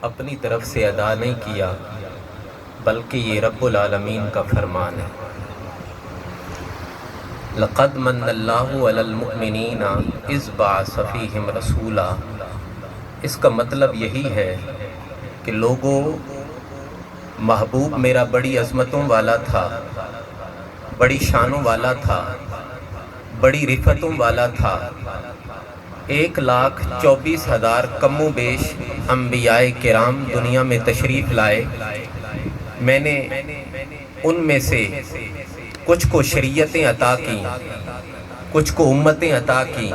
اپنی طرف سے ادا نہیں کیا، بلکہ یہ رب العالمین کا فرمان ہے۔ لقد من اللہ علی المؤمنین اذ بعث فیہم رسولا۔ اس کا مطلب یہی ہے کہ لوگوں، محبوب میرا بڑی عظمتوں والا تھا، بڑی شانوں والا تھا، بڑی رفتوں والا تھا۔ 1,24,000 کم و بیش انبیاء کرام دنیا میں تشریف لائے۔ میں نے ان میں سے کچھ کو شریعتیں عطا کی، کچھ کو امتیں عطا کی۔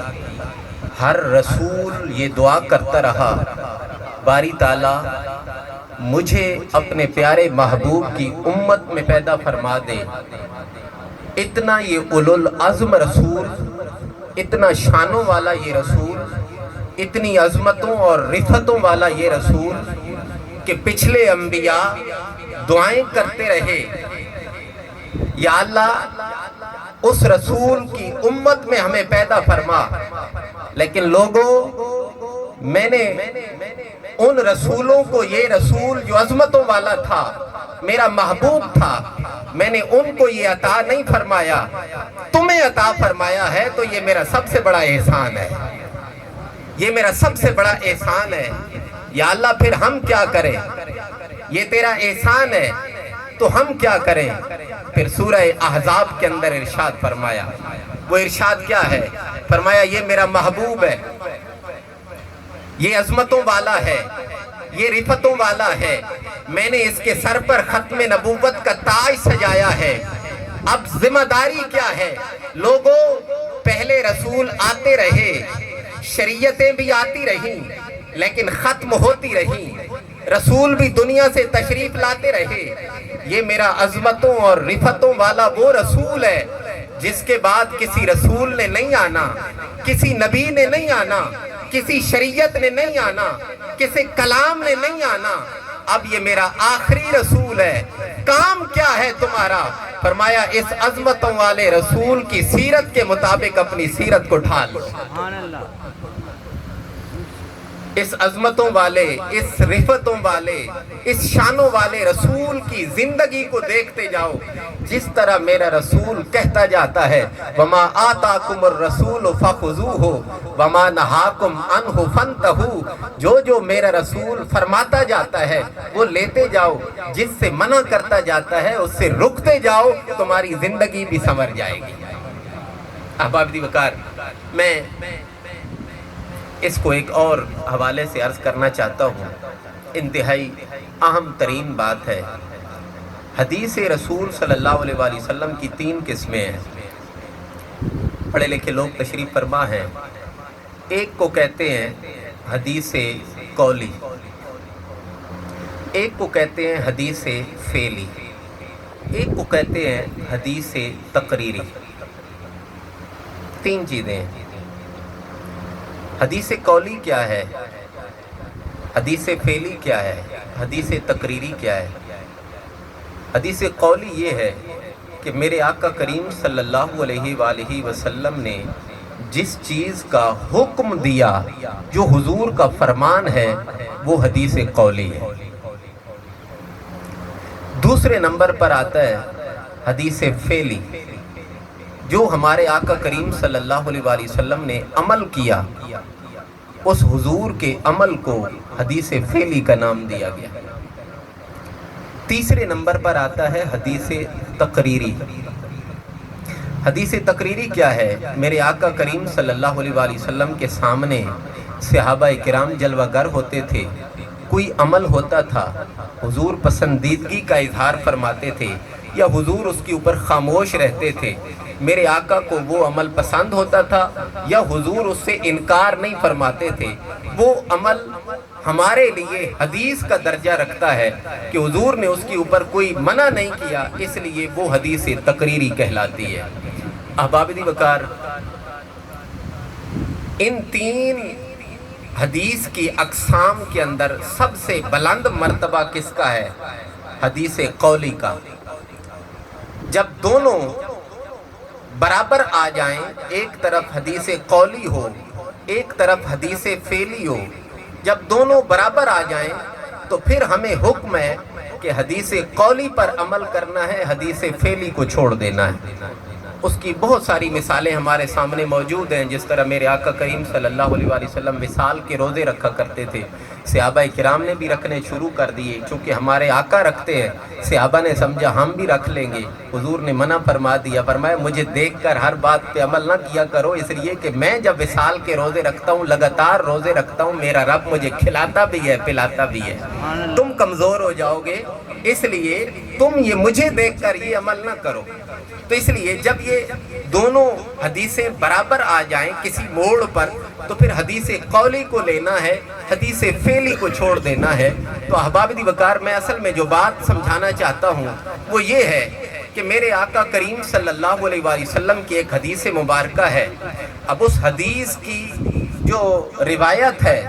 ہر رسول یہ دعا کرتا رہا، باری تعالیٰ مجھے اپنے پیارے محبوب کی امت میں پیدا فرما دے۔ اتنا یہ اولو العزم رسول، اتنا شانوں والا یہ رسول، اتنی عظمتوں اور رفتوں والا یہ رسول کہ پچھلے انبیاء دعائیں کرتے رہے، یا اللہ اس رسول کی امت میں ہمیں پیدا فرما۔ لیکن لوگوں، میں نے ان رسولوں کو، یہ رسول جو عظمتوں والا تھا، میرا محبوب تھا، میں نے ان کو یہ عطا نہیں فرمایا، تمہیں عطا فرمایا ہے۔ تو یہ میرا سب سے بڑا احسان ہے، یہ میرا سب سے بڑا احسان ہے۔ یا اللہ پھر ہم کیا کریں؟ یہ تیرا احسان ہے تو ہم کیا کریں؟ پھر سورہ احزاب کے اندر ارشاد فرمایا۔ وہ ارشاد کیا ہے؟ فرمایا یہ میرا محبوب ہے، یہ عظمتوں والا ہے، یہ رفتوں والا ہے، میں نے اس کے سر پر ختم نبوت کا تاج سجایا ہے۔ اب ذمہ داری کیا ہے؟ لوگوں، پہلے رسول آتے رہے، شریعتیں بھی آتی رہیں لیکن ختم ہوتی رہیں، رسول بھی دنیا سے تشریف لاتے رہے۔ یہ میرا عظمتوں اور رفتوں والا وہ رسول ہے جس کے بعد کسی رسول نے نہیں آنا، کسی نبی نے نہیں آنا، کسی شریعت نے نہیں آنا، کسی کلام نے نہیں آنا۔ اب یہ میرا آخری رسول ہے۔ کام کیا ہے تمہارا؟ فرمایا اس عظمتوں والے رسول کی سیرت کے مطابق اپنی سیرت کو ڈھال۔ اس عظمتوں والے، اس رفتوں والے، اس شانوں والے رسول کی زندگی کو دیکھتے جاؤ۔ جس طرح میرا رسول کہتا جاتا ہے وَمَا آتَاكُمُ الرَّسُولُ فَخُذُوهُ وَمَا نَهَاكُمْ عَنْهُ فَانْتَهُوا۔ جو میرا رسول فرماتا جاتا ہے وہ لیتے جاؤ، جس سے منع کرتا جاتا ہے اس سے رکتے جاؤ، تمہاری زندگی بھی سنور جائے گی۔ احباب دی وقار، میں اس کو ایک اور حوالے سے عرض کرنا چاہتا ہوں۔ انتہائی اہم ترین بات ہے۔ حدیث رسول صلی اللہ علیہ وآلہ وسلم کی 3 قسمیں ہیں۔ پڑھے لکھے لوگ تشریف فرما ہیں۔ ایک کو کہتے ہیں حدیث قولی، ایک کو کہتے ہیں حدیث فعلی، ایک کو کہتے ہیں حدیث تقریری۔ 3 چیزیں ہیں۔ حدیث قولی کیا ہے؟ حدیث فعلی کیا ہے؟ حدیث تقریری کیا ہے؟ حدیث قولی یہ ہے کہ میرے آقا کریم صلی اللہ علیہ وآلہ وسلم نے جس چیز کا حکم دیا، جو حضور کا فرمان ہے، وہ حدیث قولی ہے۔ دوسرے نمبر پر آتا ہے حدیث فعلی، جو ہمارے آقا کریم صلی اللہ علیہ وآلہ وسلم نے عمل کیا، اس حضور کے عمل کو حدیث فعلی کا نام دیا گیا۔ تیسرے نمبر پر آتا ہے حدیث تقریری۔ حدیث تقریری کیا ہے؟ میرے آقا کریم صلی اللہ علیہ وآلہ وسلم کے سامنے صحابہ کرام جلوہ گر ہوتے تھے، کوئی عمل ہوتا تھا، حضور پسندیدگی کا اظہار فرماتے تھے یا حضور اس کے اوپر خاموش رہتے تھے۔ میرے آقا کو وہ عمل پسند ہوتا تھا یا حضور اس سے انکار نہیں فرماتے تھے۔ وہ عمل ہمارے لیے حدیث کا درجہ رکھتا ہے کہ حضور نے اس کے اوپر کوئی منع نہیں کیا، اس لیے وہ حدیث تقریری کہلاتی ہے۔ احباب دی وقار، ان 3 حدیث کی اقسام کے اندر سب سے بلند مرتبہ کس کا ہے؟ حدیث قولی کا۔ جب دونوں برابر آ جائیں، ایک طرف حدیث قولی ہو، ایک طرف حدیث فعلی ہو، جب دونوں برابر آ جائیں تو پھر ہمیں حکم ہے کہ حدیث قولی پر عمل کرنا ہے، حدیث فعلی کو چھوڑ دینا ہے۔ اس کی بہت ساری مثالیں ہمارے سامنے موجود ہیں، جس طرح میرے آقا کریم صلی اللہ علیہ وآلہ وسلم وصال کے روزے رکھا کرتے تھے، صحابہ کرام نے بھی رکھنے شروع کر دیے، چونکہ ہمارے آقا رکھتے ہیں، صحابہ نے سمجھا ہم بھی رکھ لیں گے، حضور نے منع فرما دیا، فرمایا مجھے دیکھ کر ہر بات پہ عمل نہ کیا کرو، اس لیے کہ میں جب وصال کے روزے رکھتا ہوں، لگاتار روزے رکھتا ہوں، میرا رب مجھے کھلاتا بھی ہے پلاتا بھی ہے، تم کمزور ہو جاؤ گے، اس لیے تم یہ مجھے دیکھ کر یہ عمل نہ کرو۔ تو اس لیے جب یہ دونوں حدیثیں برابر آ جائیں کسی موڑ پر، تو پھر حدیث قولی کو لینا ہے، حدیث فعلی کو چھوڑ دینا ہے۔ تو احباب دی وقار، میں اصل میں جو بات سمجھانا چاہتا ہوں وہ یہ ہے کہ میرے آقا کریم صلی اللہ علیہ وآلہ وسلم کی ایک حدیث مبارکہ ہے۔ اب اس حدیث کی جو روایت ہے،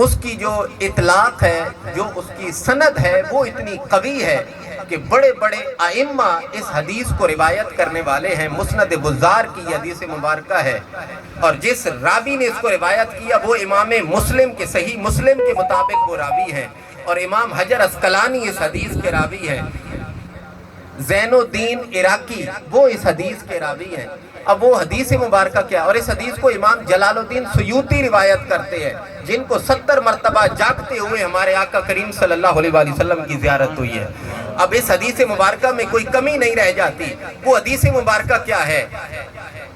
اس کی جو اطلاق ہے، جو اس کی سند ہے، وہ اتنی قوی ہے کہ بڑے بڑے ائمہ اس حدیث کو روایت کرنے والے ہیں۔ مسند بزار کی یہ حدیث مبارکہ ہے، اور جس راوی نے اس کو روایت کیا وہ امام مسلم کے صحیح مسلم کے مطابق وہ راوی ہیں، اور امام حجر عسقلانی اس حدیث کے راوی ہیں، زین الدین عراقی وہ اس حدیث کے راوی ہیں۔ اب وہ حدیث مبارکہ کیا، اور اس حدیث کو امام جلال الدین سیوطی روایت کرتے ہیں، جن کو 70 مرتبہ جاگتے ہوئے ہمارے آقا کریم صلی اللہ علیہ وآلہ وسلم کی زیارت ہوئی ہے۔ اب اس حدیث مبارکہ میں کوئی کمی نہیں رہ جاتی۔ وہ حدیث مبارکہ کیا ہے؟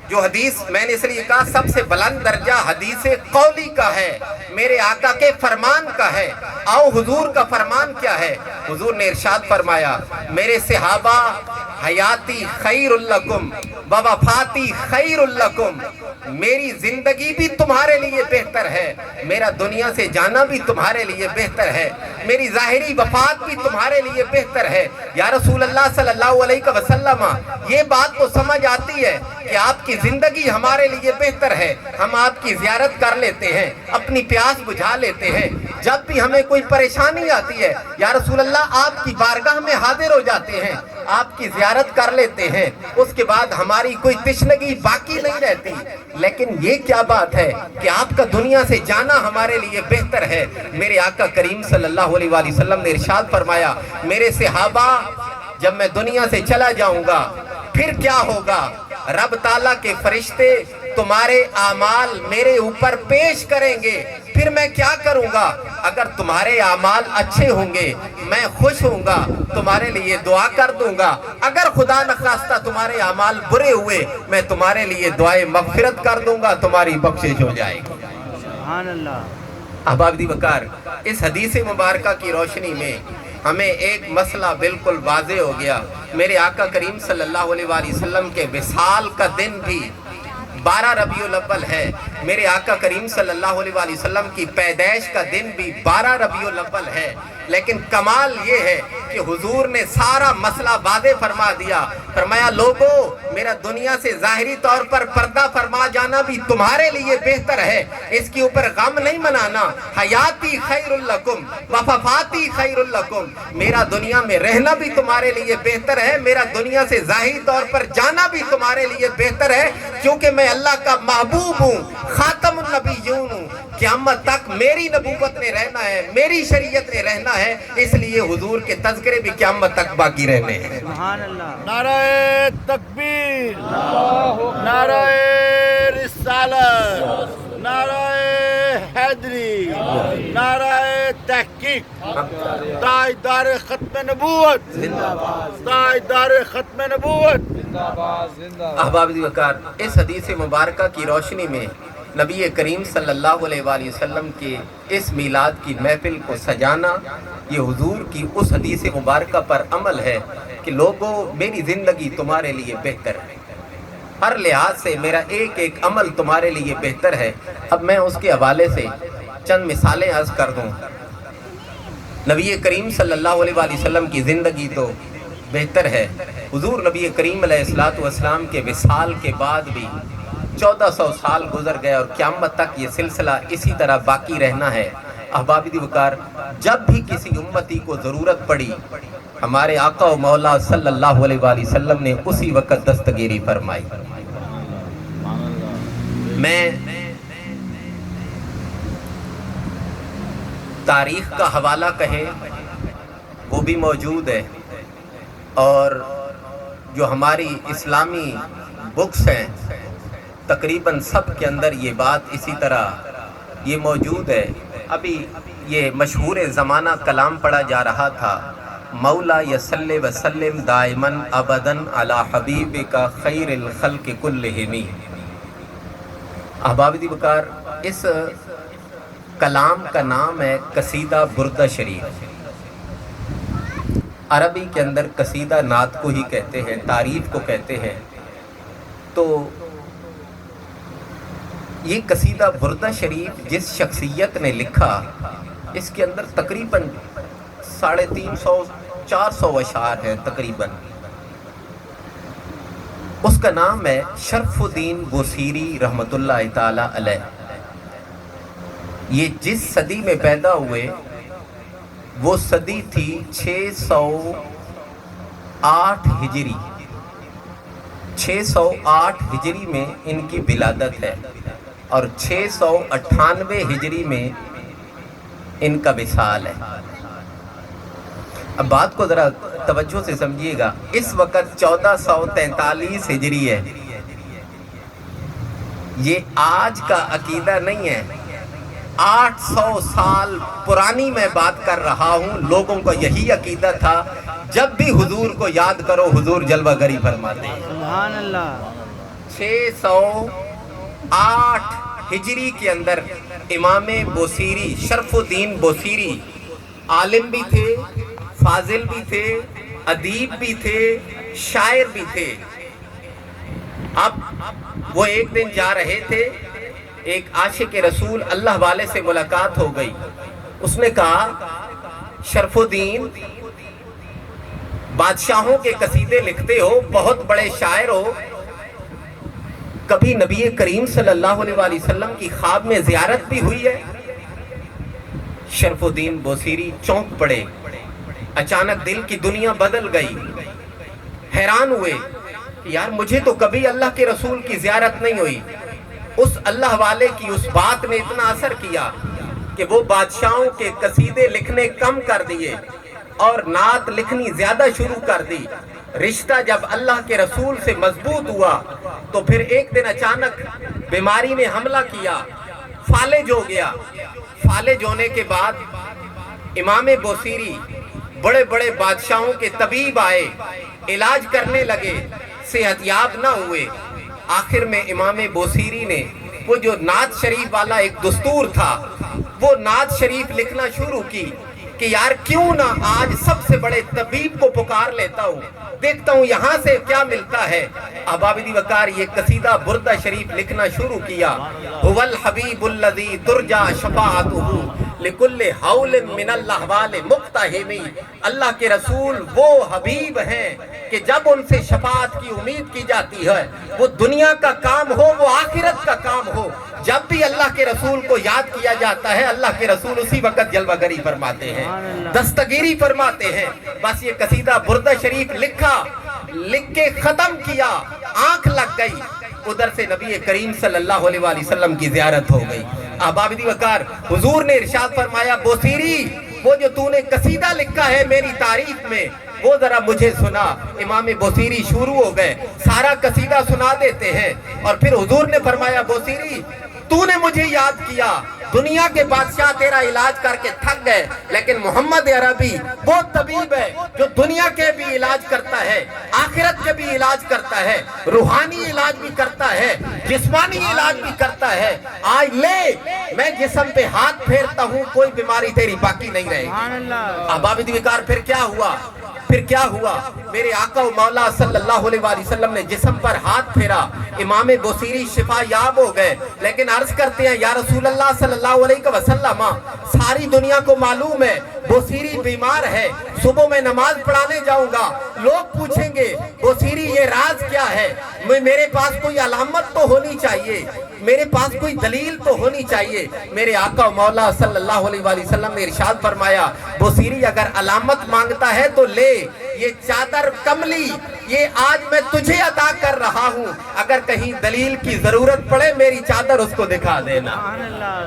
جو حدیث میں نے اس لیے کہا سب سے بلند درجہ حدیث قولی کا ہے، میرے آقا کے فرمان کا ہے۔ آؤ حضور کا فرمان کیا ہے؟ حضور نے ارشاد فرمایا، میرے صحابہ حیاتی خیر لکم ووفاتی خیر لکم، میری زندگی بھی تمہارے لیے بہتر ہے، میرا دنیا سے جانا بھی تمہارے لیے بہتر ہے، میری ظاہری وفات بھی تمہارے لیے بہتر ہے۔ یا رسول اللہ صلی اللہ علیہ وسلم، یہ بات تو سمجھ آتی ہے کہ آپ کی زندگی ہمارے لیے بہتر ہے، ہم آپ کی زیارت کر لیتے ہیں، اپنی پیاس بجھا لیتے ہیں، جب بھی ہمیں کوئی پریشانی آتی ہے یا رسول اللہ آپ کی بارگاہ میں حاضر ہو جاتے ہیں، آپ کی زیارت کر لیتے ہیں، اس کے بعد ہماری کوئی تشنگی باقی نہیں رہتی۔ لیکن یہ کیا بات ہے کہ آپ کا دنیا سے جانا ہمارے لیے بہتر ہے۔ میرے آقا کریم صلی اللہ علیہ وآلہ وسلم نے ارشاد فرمایا، میرے صحابہ جب میں دنیا سے چلا جاؤں گا پھر کیا ہوگا؟ رب تعالیٰ کے فرشتے تمہارے اعمال میرے اوپر پیش کریں گے، پھر میں کیا کروں گا؟ اگر تمہارے اعمال اچھے ہوں گے میں خوش ہوں گا، تمہارے لیے دعا کر دوں گا، اگر خدا نخواستہ تمہارے اعمال برے ہوئے میں تمہارے لیے دعائے مغفرت کر دوں گا، تمہاری بخشش ہو جائے گی۔ سبحان اللہ۔ احباب دی وقار، اس حدیث مبارکہ کی روشنی میں ہمیں ایک مسئلہ بالکل واضح ہو گیا۔ میرے آقا کریم صلی اللہ علیہ وآلہ وسلم کے وصال کا دن بھی 12 ربیع الاول ہے، میرے آقا کریم صلی اللہ علیہ وآلہ وسلم کی پیدائش کا دن بھی 12 ربیع الاول ہے، لیکن کمال یہ ہے کہ حضور نے سارا مسئلہ واضح فرما دیا، فرمایا لوگو میرا دنیا سے ظاہری طور پر پردہ فرما جانا بھی تمہارے لیے بہتر ہے، اس کے اوپر غم نہیں منانا، حیاتی خیر لکم وففاتی خیر لکم، میرا دنیا میں رہنا بھی تمہارے لیے بہتر ہے، میرا دنیا سے ظاہری طور پر جانا بھی تمہارے لیے بہتر ہے، کیونکہ میں اللہ کا محبوب ہوں، خاتم النبیون ہوں، قیامت تک میری نبوت نے رہنا ہے، میری شریعت نے رہنا ہے، اس لیے حضور کے تذکرے بھی قیامت تک باقی رہنے ہیں۔ سبحان اللہ۔ نعرہ تکبیر، نعرہ رسالت، نعرہ حیدری، نعرہ تحقیق، تاجدار ختم نبوت، تاجدار ختم نبوت۔ احباب دی وقار، اس حدیث مبارکہ کی روشنی میں نبی کریم صلی اللہ علیہ وآلہ وسلم کے اس میلاد کی محفل کو سجانا یہ حضور کی اس حدیث مبارکہ پر عمل ہے کہ لوگوں میری زندگی تمہارے لیے بہتر ہے، ہر لحاظ سے میرا ایک ایک عمل تمہارے لیے بہتر ہے۔ اب میں اس کے حوالے سے چند مثالیں عرض کر دوں۔ نبی کریم صلی اللہ علیہ وآلہ وسلم کی زندگی تو بہتر ہے، حضور نبی کریم علیہ السلام کے وصال کے بعد بھی 1400 سال گزر گئے اور قیامت تک یہ سلسلہ اسی طرح باقی رہنا ہے۔ احباب دی وقار، جب بھی کسی امتی کو ضرورت پڑی ہمارے آقا و مولا صلی اللہ علیہ وآلہ وسلم نے اسی وقت دستگیری فرمائی۔ تاریخ کا حوالہ کہیں وہ بھی موجود ہے، اور جو ہماری اسلامی بکس ہیں تقریباً سب کے اندر یہ بات اسی طرح یہ موجود ہے۔ ابھی یہ مشہور زمانہ کلام پڑھا جا رہا تھا، مولا یصلی وسلم دائماً ابداً علی حبیبک خیر الخلق کلہم۔ احباب دی وقار، اس کلام کا نام ہے قصیدہ بردہ شریف۔ عربی کے اندر قصیدہ نعت کو ہی کہتے ہیں، تعریف کو کہتے ہیں۔ تو یہ قصیدہ بردہ شریف جس شخصیت نے لکھا، اس کے اندر تقریباً 350-400 اشعار ہیں تقریباً۔ اس کا نام ہے شرف الدین بوصیری رحمۃ اللہ تعالی علیہ۔ یہ جس صدی میں پیدا ہوئے وہ صدی تھی 608 ہجری۔ 608 ہجری میں ان کی ولادت ہے اور 698 ہجری میں ان کا وصال ہے۔ اب بات کو ذرا توجہ سے سمجھیے گا، اس وقت 1443 ہجری ہے۔ یہ آج کا عقیدہ نہیں ہے، 800 سال پرانی میں بات کر رہا ہوں۔ لوگوں کو یہی عقیدہ تھا، جب بھی حضور کو یاد کرو حضور جلوہ گری فرماتے ہیں۔ سبحان اللہ۔ 608 ہجری کے اندر امام بوصیری، شرف الدین بوصیری عالم بھی تھے، فاضل بھی تھے، ادیب بھی تھے، شاعر بھی تھے۔ اب وہ ایک دن جا رہے تھے، ایک عاشق رسول اللہ والے سے ملاقات ہو گئی۔ اس نے کہا، شرف الدین، بادشاہوں کے قصیدے لکھتے ہو، بہت بڑے شاعر ہو، کبھی نبی کریم صلی اللہ علیہ وآلہ وسلم کی خواب میں زیارت بھی ہوئی ہے؟ شرف الدین بوصیری چونک پڑے، اچانک دل کی دنیا بدل گئی، حیران ہوئے کہ یار مجھے تو کبھی اللہ کے رسول کی زیارت نہیں ہوئی۔ اس اللہ والے کی اس بات نے اتنا اثر کیا کہ وہ بادشاہوں کے قصیدے لکھنے کم کر دیے اور نعت لکھنی زیادہ شروع کر دی۔ رشتہ جب اللہ کے رسول سے مضبوط ہوا تو پھر ایک دن اچانک بیماری نے حملہ کیا، فالج ہو گیا۔ فالج ہونے کے بعد امام بوصیری بڑے بڑے بادشاہوں کے طبیب آئے، علاج کرنے لگے، صحت یاب نہ ہوئے۔ آخر میں امام بوصیری نے وہ جو نعت شریف والا ایک دستور تھا، وہ نعت شریف لکھنا شروع کی کہ یار کیوں نہ آج سب سے بڑے طبیب کو پکار لیتا ہوں، دیکھتا ہوں یہاں سے کیا ملتا ہے۔ احباب دی وقار، یہ قصیدہ بردہ شریف لکھنا شروع کیا۔ هو الحبیب الذی ترجا شفاعتہ لکل حول من الاحوال مقتحمی۔ اللہ کے رسول وہ حبیب ہیں کہ جب ان سے شفاعت کی امید کی جاتی ہے، وہ دنیا کا کام ہو وہ آخرت کا کام ہو، جب بھی اللہ کے رسول کو یاد کیا جاتا ہے اللہ کے رسول اسی وقت جلوہ گری فرماتے ہیں، دستگیری فرماتے ہیں۔ بس یہ قصیدہ بردہ شریف لکھا، لکھ کے ختم کیا، آنکھ لگ گئی، ادھر سے نبی کریم صلی اللہ علیہ وآلہ وسلم کی زیارت ہو گئی۔ احباب دی وقار، حضور نے ارشاد فرمایا، بوصیری وہ جو تو نے قصیدہ لکھا ہے میری تعریف میں وہ ذرا مجھے سنا۔ امام بوصیری شروع ہو گئے، سارا قصیدہ سنا دیتے ہیں، اور پھر حضور نے فرمایا، بوصیری تو نے مجھے یاد کیا، دنیا کے بادشاہ تیرا علاج کر کے تھک گئے، لیکن محمد عربی وہ طبیب ہے جو دنیا کے بھی علاج کرتا ہے، آخرت کے بھی علاج کرتا ہے، روحانی علاج بھی کرتا ہے، جسمانی علاج بھی کرتا ہے۔ آج لے، میں جسم پہ ہاتھ پھیرتا ہوں، کوئی بیماری تیری باقی نہیں رہے گی۔ احباب دی وقار، پھر کیا ہوا؟ میرے آقا و مولا صلی اللہ علیہ وآلہ وسلم نے جسم پر ہاتھ پھیرا، امام بوصیری شفا یاب ہو گئے۔ لیکن عرض کرتے ہیں، یا رسول اللہ صلی اللہ علیہ وسلم، ساری دنیا کو معلوم ہے بوصیری بیمار ہے، صبح میں نماز پڑھانے جاؤں گا، لوگ پوچھیں گے بوصیری یہ راز کیا ہے؟ میرے پاس کوئی علامت تو ہونی چاہیے، میرے پاس کوئی دلیل تو ہونی چاہیے۔ میرے آقا و مولا صلی اللہ علیہ وآلہ وسلم نے ارشاد فرمایا، بوصیری اگر علامت مانگتا ہے تو لے، یہ چادر کملی یہ آج میں تجھے عطا کر رہا ہوں، اگر کہیں دلیل کی ضرورت پڑے میری چادر اس کو دکھا دینا۔ سبحان اللہ،